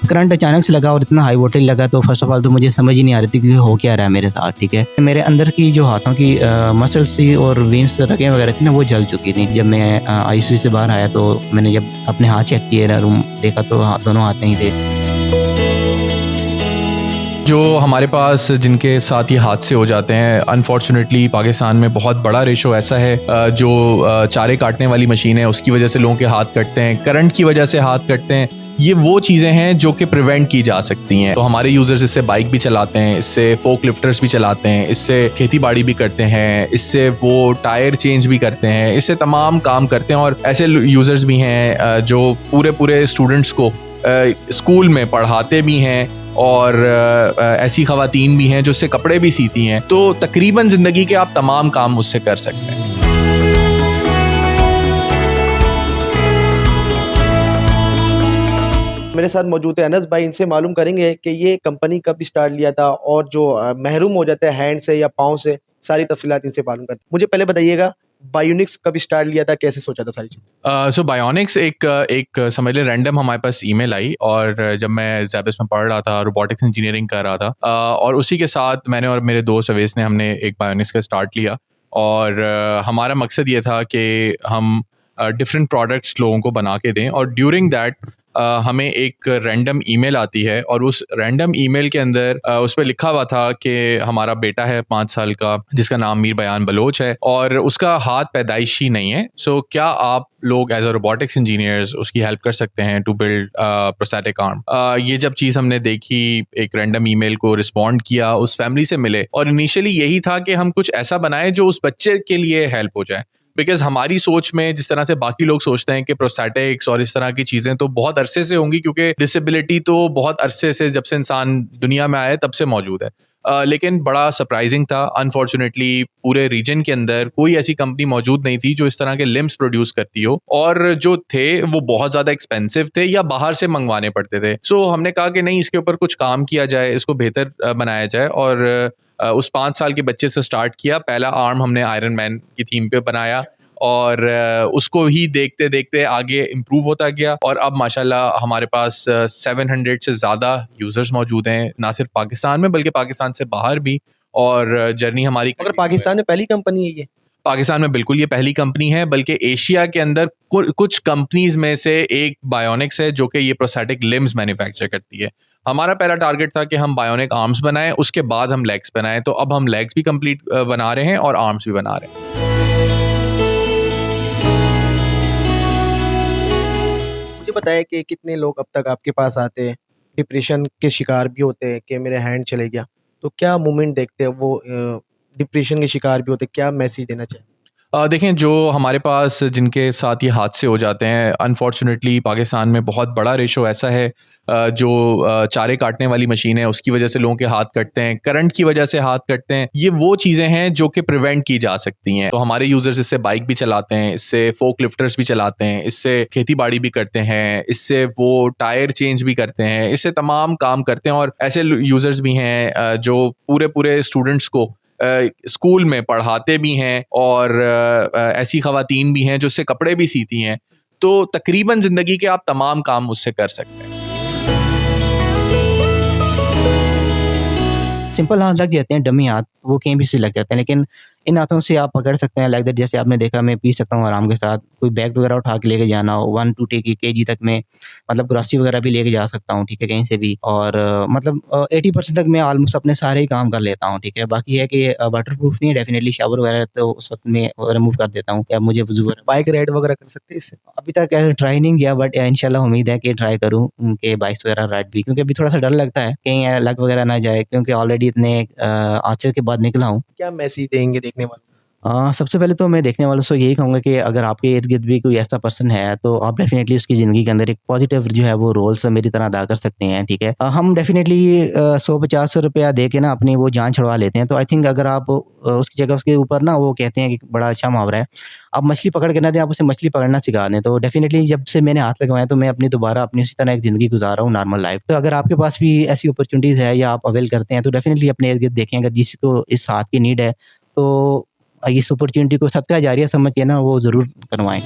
Current अचानक से लगा और इतना हाई वोल्टेज लगा, तो फर्स्ट ऑफ ऑल तो मुझे समझ ही नहीं आ रही थी कि हो क्या रहा है मेरे साथ, ठीक है। मेरे अंदर की जो हाथों की मसल्स थी और वेन्स रगें वगैरह थी ना, वो जल चुकी थी। जब मैं आईसीयू से बाहर आया तो मैंने जब अपने हाथ चेक किए ना, रूम देखा तो दोनों हाथ नहीं थे। जो हमारे पास जिनके साथ ये हादसे हो जाते हैं, अनफॉर्चुनेटली पाकिस्तान में बहुत बड़ा रेशो ऐसा है जो चारे काटने वाली मशीन है उसकी वजह से लोगों के हाथ कटते हैं, करंट की वजह से हाथ कटते हैं। ये वो चीज़ें हैं जो कि प्रिवेंट की जा सकती हैं। तो हमारे यूज़र्स इससे बाइक भी चलाते हैं, इससे फोक लिफ्टर्स भी चलाते हैं, इससे खेती बाड़ी भी करते हैं, इससे वो टायर चेंज भी करते हैं, इससे तमाम काम करते हैं। और ऐसे यूज़र्स भी हैं जो पूरे स्टूडेंट्स को स्कूल में पढ़ाते भी हैं और ऐसी ख़वातीन भी हैं जो उससे कपड़े भी सीती हैं। तो तकरीबन ज़िंदगी के आप तमाम काम उससे कर सकते हैं। मेरे साथ मौजूद है अनस भाई। इनसे मालूम करेंगे कि ये कंपनी कब स्टार्ट लिया था और जो महरूम हो जाता है हैंड से या पाँव से, सारी तफसीलात इनसे मालूम करते हैं। मुझे पहले बताइएगा, बायोनिक्स कब स्टार्ट लिया था, कैसे सोचा था सारी चीज़? सो बायोनिक्स एक समझ ले रैंडम हमारे पास ईमेल आई, और जब मैं ज़ैबिस में पढ़ रहा था, रोबोटिक्स इंजीनियरिंग कर रहा था, और उसी के साथ मैंने और मेरे दोस्त अवैस ने हमने एक बायोनिक्स का स्टार्ट लिया। और हमारा मकसद ये था कि हम डिफरेंट प्रोडक्ट्स लोगों को बना के दें। और ड्यूरिंग दैट हमें एक रैंडम ईमेल आती है, और उस रैंडम ईमेल के अंदर उस पर लिखा हुआ था कि हमारा बेटा है 5 साल का जिसका नाम मीर बयान बलोच है और उसका हाथ पैदाइशी नहीं है। सो क्या आप लोग एज अ रोबोटिक्स इंजीनियर्स उसकी हेल्प कर सकते हैं टू बिल्ड प्रोस्थेटिक आर्म? ये जब चीज़ हमने देखी, एक रैंडम ईमेल को रिस्पॉन्ड किया, उस फैमिली से मिले, और इनिशियली यही था कि हम कुछ ऐसा बनाएं जो उस बच्चे के लिए हेल्प हो जाए। बिकॉज हमारी सोच में जिस तरह से बाकी लोग सोचते हैं कि प्रोस्थेटिक्स और इस तरह की चीज़ें तो बहुत अरसे से होंगी, क्योंकि डिसेबिलिटी तो बहुत अरसे से, जब से इंसान दुनिया में आया तब से मौजूद है। लेकिन बड़ा सरप्राइजिंग था, अनफॉर्चुनेटली पूरे रीजन के अंदर कोई ऐसी कंपनी मौजूद नहीं थी जो इस तरह के लिम्स प्रोड्यूस करती हो, और जो थे वो बहुत ज़्यादा एक्सपेंसिव थे या बाहर से मंगवाने पड़ते थे। सो हमने कहा कि नहीं, इसके ऊपर कुछ काम किया जाए, इसको बेहतर बनाया जाए। और उस 5 साल के बच्चे से स्टार्ट किया। पहला आर्म हमने आयरन मैन की थीम पे बनाया, और उसको ही देखते देखते आगे इम्प्रूव होता गया। और अब माशाल्लाह हमारे पास 700 से ज़्यादा यूज़र्स मौजूद हैं, ना सिर्फ पाकिस्तान में बल्कि पाकिस्तान से बाहर भी। और जर्नी हमारी, अगर पाकिस्तान में पहली कंपनी है ये? पाकिस्तान में बिल्कुल ये पहली कंपनी है, बल्कि एशिया के अंदर कुछ कंपनीज में से एक बायोनिक्स है जो कि ये प्रोस्थेटिक लिम्स मैन्युफैक्चर करती है। हमारा पहला टारगेट था कि हम बायोनिक आर्म्स बनाएं, उसके बाद हम लेग्स बनाएं। तो अब हम लेग्स भी कंप्लीट बना रहे हैं और आर्म्स भी बना रहे हैं। मुझे बताया कि कितने लोग अब तक आपके पास आते हैं, डिप्रेशन के शिकार भी होते हैं कि मेरे हैंड चले गया, तो क्या मूवमेंट देखते हैं वो डिप्रेशन के शिकार भी होते हैं, क्या मैसेज देना चाहिए? देखें, जो हमारे पास जिनके साथ ये हादसे हो जाते हैं, अनफॉर्चुनेटली पाकिस्तान में बहुत बड़ा रेशो ऐसा है जो चारे काटने वाली मशीन है उसकी वजह से लोगों के हाथ कटते हैं, करंट की वजह से हाथ कटते हैं। ये वो चीज़ें हैं जो कि प्रिवेंट की जा सकती हैं। तो हमारे यूज़र्स इससे बाइक भी चलाते हैं, इससे फोक लिफ्टर्स भी चलाते हैं, इससे खेती बाड़ी भी करते हैं, इससे वो टायर चेंज भी करते हैं, इससे तमाम काम करते हैं। और ऐसे यूज़र्स भी हैं जो पूरे स्टूडेंट्स को स्कूल में पढ़ाते भी हैं, और ऐसी ख़वातीन भी हैं जो उससे कपड़े भी सीती हैं। तो तकरीबन ज़िंदगी के आप तमाम काम उससे कर सकते हैं। सिंपल हाथ लग जाते हैं, डमी हाथ वो कहीं भी से लग जाते हैं, लेकिन इन हाथों से आप पकड़ सकते हैं। लाइक दैट, जैसे आपने देखा मैं पी सकता हूँ आराम के साथ। कोई बैग वगैरह उठा के लेके जाना हो 1 2 केजी तक में, मतलब ग्रॉसरी वगैरह भी लेके जा सकता हूँ, ठीक है, कहीं से भी। और मतलब 80% तक मैं ऑलमोस्ट अपने सारे ही काम कर लेता हूँ, ठीक है। बाकी है कि वाटर प्रूफ नहीं है, डेफिनेटली शावर वगैरह तो उस वक्त में रिमूव कर देता हूँ, या मुझे वजू वगैरह। बाइक राइड वगैरह कर सकते हैं इससे? अभी तक ट्राई नहीं किया, बट इंशाल्लाह उम्मीद है कि ट्राई करूँ कि बाइक्स वगैरह राइड भी, क्योंकि अभी थोड़ा सा डर लगता है कहीं लग वगैरह ना जाए, क्योंकि ऑलरेडी इतने हादसे के बाद निकला हूँ। क्या मैसेज देंगे देखने वालों? सबसे पहले तो मैं देखने वालों से यही कहूँगा कि अगर आपके इर्द-गिर्द भी कोई ऐसा पर्सन है, तो आप डेफ़िनेटली उसकी ज़िंदगी के अंदर एक पॉज़िटिव जो है वो रोल्स मेरी तरह अदा कर सकते हैं, ठीक है। हम डेफ़िनेटली 100-50 रुपया दे के ना अपनी वो जान छुड़वा लेते हैं। तो आई थिंक अगर आप उसकी जगह उसके ऊपर ना, वो कहते हैं कि बड़ा अच्छा मुहावरा है, आप मछली पकड़ के ना दें, आप उसे मछली पकड़ना सिखा दें। तो डेफ़िनेटली जब से मैंने हाथ लगवाए, तो मैं अपनी दोबारा अपनी उसी तरह एक ज़िंदगी गुज़ार रहा हूँ, नॉर्मल लाइफ़। तो अगर आपके पास भी ऐसी अपॉर्च्युनिटीज़ है या आप अवेल करते हैं, तो डेफ़िनेटली अपने इर्द-गिर्द देखें, अगर जिसको इस हाथ की नीड है, तो इस अपॉर्च्युनिटी को सदका जारिया समझ के ना वो ज़रूर करवाएँ।